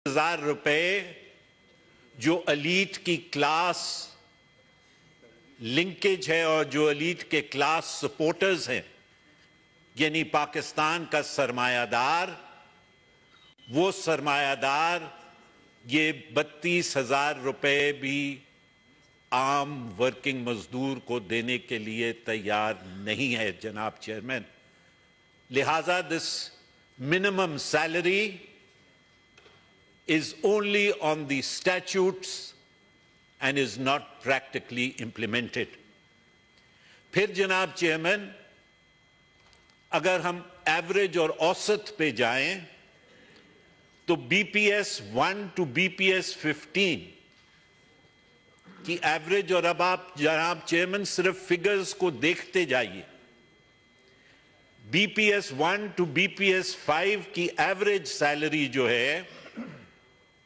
हजार रुपए जो एलीट की क्लास लिंकेज है और जो एलीट के क्लास सपोर्टर्स हैं, यानी पाकिस्तान का सरमायादार, वो सरमायादार ये 32,000 रुपए भी आम वर्किंग मजदूर को देने के लिए तैयार नहीं है जनाब चेयरमैन। लिहाजा this minimum salary is only on the statutes and is not practically implemented. फिर जनाब चेयरमैन, अगर हम एवरेज और औसत पे जाएं तो BPS 1 to BPS 15 की एवरेज, और अब आप जनाब चेयरमैन सिर्फ फिगर्स को देखते जाइए, BPS 1 to BPS 5 की एवरेज सैलरी जो है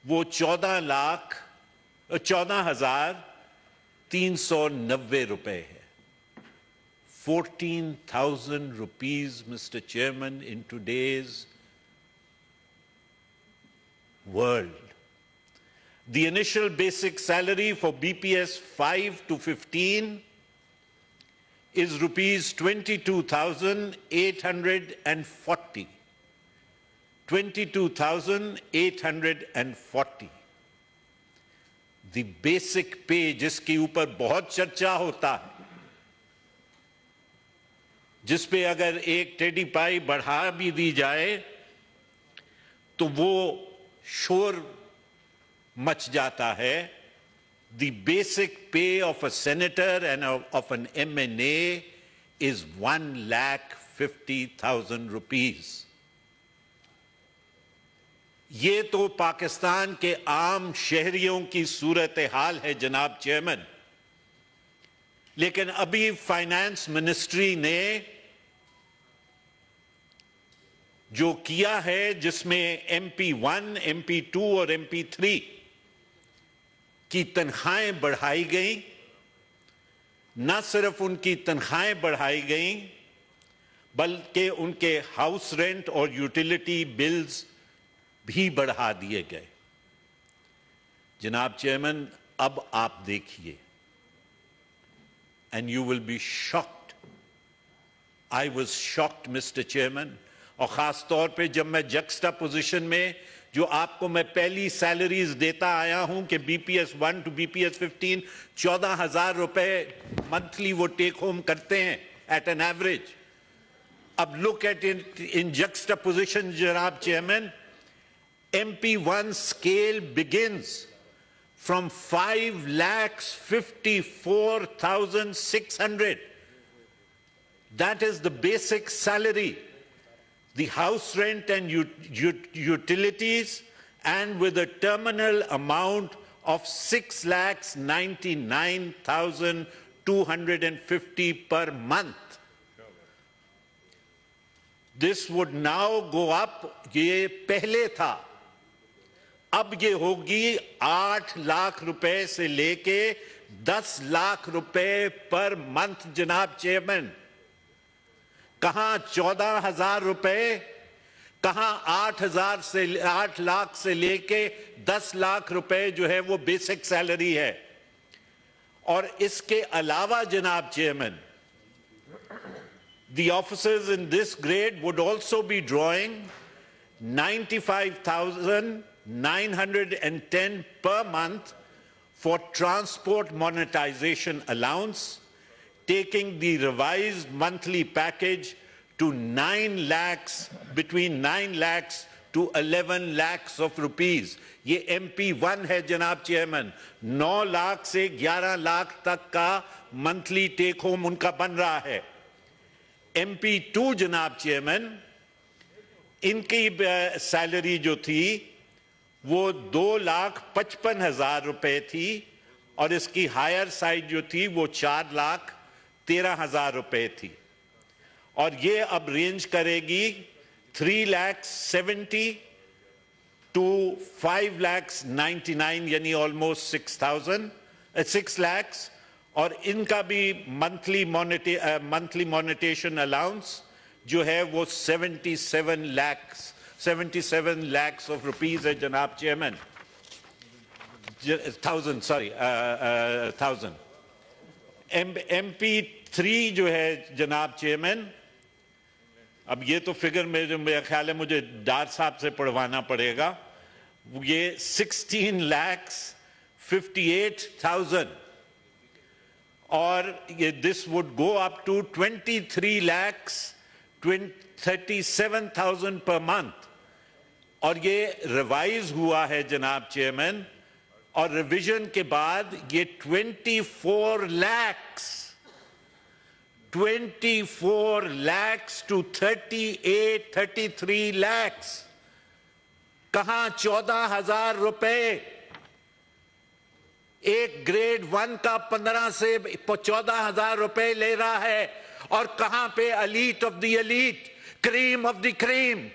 वो 14,390 रुपए है। 14,000 rupees, Mr. Chairman, in today's world. The initial basic salary for BPS 5 to 15 is rupees 22,840. 22,840. The basic pay, जिसके ऊपर बहुत चर्चा होता है, जिस पे अगर एक टेढ़ी पाई बढ़ा भी दी जाए तो वो शोर मच जाता है। The basic pay of a senator and of an MNA is 1,50,000 rupees. ये तो पाकिस्तान के आम शहरियों की सूरत हाल है जनाब चेयरमैन, लेकिन अभी फाइनेंस मिनिस्ट्री ने जो किया है, जिसमें MP1, MP2 और MP3 की तनख्वाहें बढ़ाई गई, न सिर्फ उनकी तनख्वाहें बढ़ाई गई बल्कि उनके हाउस रेंट और यूटिलिटी बिल्स भी बढ़ा दिए गए। जनाब चेयरमैन, अब आप देखिए, and you will be shocked. I was shocked, Mr. Chairman, और खास तौर पे जब मैं जक्स्टा पोजीशन में जो आपको मैं पहली सैलरीज देता आया हूं कि BPS 1 to BPS 15 14,000 रुपए मंथली वो टेक होम करते हैं एट एन एवरेज। अब look at in juxta position जनाब chairman, MP1 scale begins from 5,54,600. That is the basic salary, the house rent and utilities, and with a terminal amount of 6,99,250 per month. This would now go up, ये पहले था, अब ये होगी 8 लाख रुपए से लेके 10 लाख रुपए पर मंथ जनाब चेयरमैन। कहां 14,000 रुपए, कहां 8 लाख से लेके 10 लाख रुपए जो है वो बेसिक सैलरी है। और इसके अलावा जनाब chairman, the officers in this grade would also be drawing 95,910 per month for transport monetization allowance, taking the revised monthly package to 9 lakhs, between 9 lakhs to 11 lakhs of rupees. ये MP1 है जनाब chairman, 9 lakh से 11 लाख तक का monthly take home उनका बन रहा है। MP2 जनाब चेयरमैन, इनकी सैलरी जो थी वो 2,55,000 रुपए थी और इसकी हायर साइड जो थी वो 4,13,000 रुपए थी, और ये अब रेंज करेगी 3,70,000 to 5,99,000, यानी ऑलमोस्ट 6 lakhs। और इनका भी मंथली मॉनिटेशन अलाउंस जो है वो 77 lakhs 77 lakhs of rupees hai, Janab Chairman. 1,000, sorry, 1,000. MP3 जो है जनाब चेयरमैन, अब ये तो फिगर मेरा ख्याल है मुझे डार साहब से पढ़वाना पड़ेगा, ये 16,58,000 और ये this would go up to 23,37,000 per month और ये रिवाइज हुआ है जनाब चेयरमैन और रिवीजन के बाद ये 24 lakhs to 33 lakhs. कहां 14,000 रुपए एक ग्रेड 1 का 15 से 14,000 रुपए ले रहा है और कहां पे elite of the elite, cream of the cream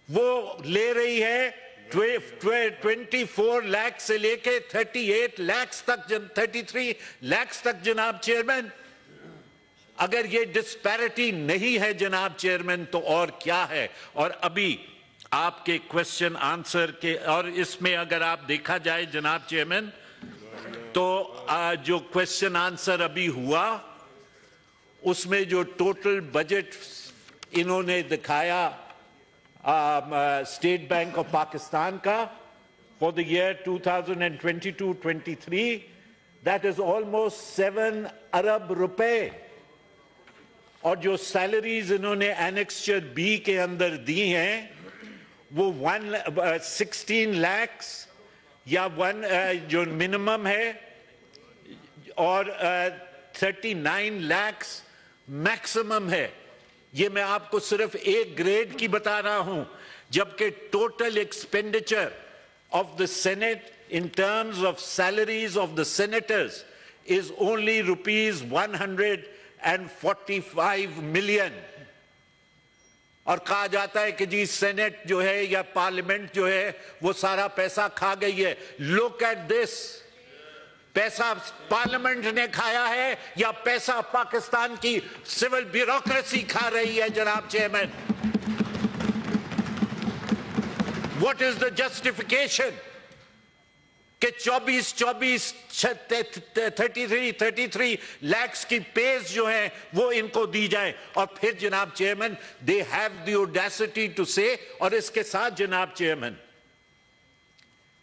वो ले रही है 24 लाख से लेके 38 लाख तक, 33 लाख तक जनाब चेयरमैन. अगर ये डिस्पैरिटी नहीं है जनाब चेयरमैन तो और क्या है? और अभी आपके क्वेश्चन आंसर के और इसमें अगर आप देखा जाए जनाब चेयरमैन तो जो क्वेश्चन आंसर अभी हुआ उसमें जो टोटल बजट इन्होंने दिखाया स्टेट बैंक ऑफ पाकिस्तान का for the year 2022-23 that is almost 7 अरब रुपए और जो सैलरीज इन्होंने एनेक्सचर बी के अंदर दी हैं वो 16 lakhs या जो मिनिमम है और 39 lakhs मैक्सिमम है. ये मैं आपको सिर्फ एक ग्रेड की बता रहा हूं जबकि total expenditure of the senate in terms of salaries of the senators is only rupees 145 million. और कहा जाता है कि जी सेनेट जो है या पार्लियामेंट जो है वो सारा पैसा खा गई है. लुक एट दिस, पैसा पार्लियामेंट ने खाया है या पैसा पाकिस्तान की सिविल ब्यूरोक्रेसी खा रही है जनाब chairman? What is the justification कि 33 lakhs की पेज जो है वो इनको दी जाए? और फिर जनाब chairman they have the audacity to say, और इसके साथ जनाब chairman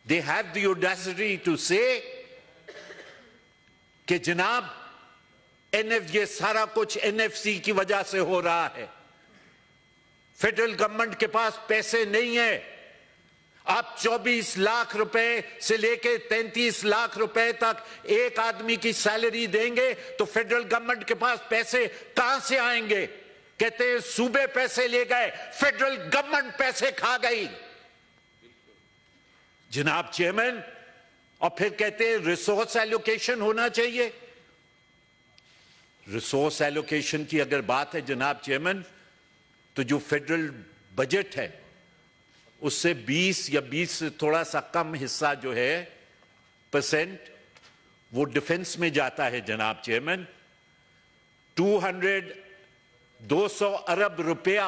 they have the audacity to say कि जनाब ये सारा कुछ एनएफसी की वजह से हो रहा है. फेडरल गवर्नमेंट के पास पैसे नहीं है. आप 24 लाख रुपए से लेके 33 लाख रुपए तक एक आदमी की सैलरी देंगे तो फेडरल गवर्नमेंट के पास पैसे कहां से आएंगे? कहते हैं सूबे पैसे ले गए, फेडरल गवर्नमेंट पैसे खा गई जनाब चेयरमैन. और फिर कहते हैं रिसोर्स एलोकेशन होना चाहिए. रिसोर्स एलोकेशन की अगर बात है जनाब चेयरमैन तो जो फेडरल बजट है उससे 20 या 20 से थोड़ा सा कम हिस्सा जो है परसेंट वो डिफेंस में जाता है जनाब चेयरमैन. 200 अरब रुपया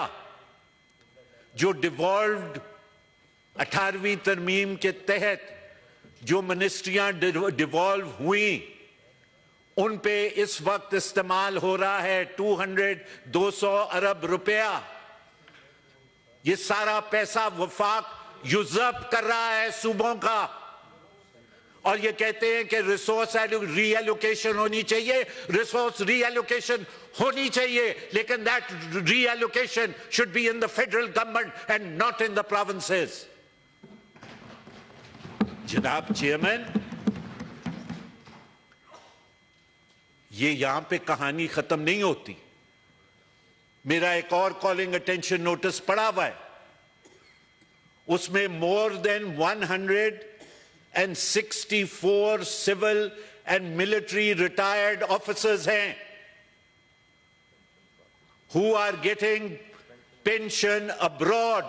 जो डिवॉल्व्ड 18वीं तरमीम के तहत जो मिनिस्ट्रियां डिवॉल्व हुई उन पे इस वक्त इस्तेमाल हो रहा है 200 अरब रुपया. ये सारा पैसा वफाक यूजर्प कर रहा है सूबों का और ये कहते हैं कि रिसोर्स रीएलोकेशन होनी चाहिए. रिसोर्स रीएलोकेशन होनी चाहिए लेकिन that reallocation should be in the federal government and not in the provinces. जनाब चेयरमैन ये यहां पे कहानी खत्म नहीं होती. मेरा एक और कॉलिंग अटेंशन नोटिस पड़ा हुआ है, उसमें more than 164 civil and military retired officers हैं who are getting pension abroad.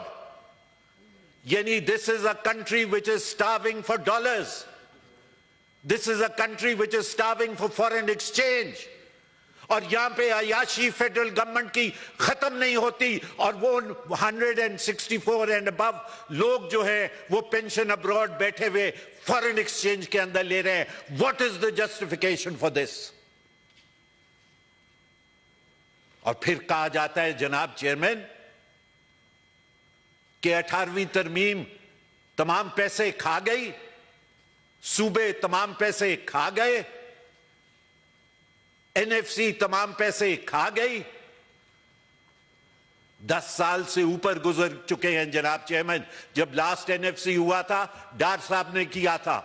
Yani, this is a country which is starving for dollars. This is a country which is starving for foreign exchange. اور یہاں پہ عیاشی federal government کی ختم نہیں ہوتی اور وہ 164 اینڈ ابو لوگ جو ہے وہ پینشن ابراڈ بیٹھے ہوئے فارن ایکسچینج کے اندر لے رہے ہیں. What is the justification for this? اور پھر کہا جاتا ہے جناب چیئرمین کہ 18ویں ترمیم تمام پیسے کھا گئی، صوبے تمام پیسے کھا گئے، این ایف سی تمام پیسے کھا گئی. 10 سال سے اوپر گزر چکے ہیں جناب چیئرمین. جب لاسٹ این ایف سی ہوا تھا ڈار صاحب نے کیا تھا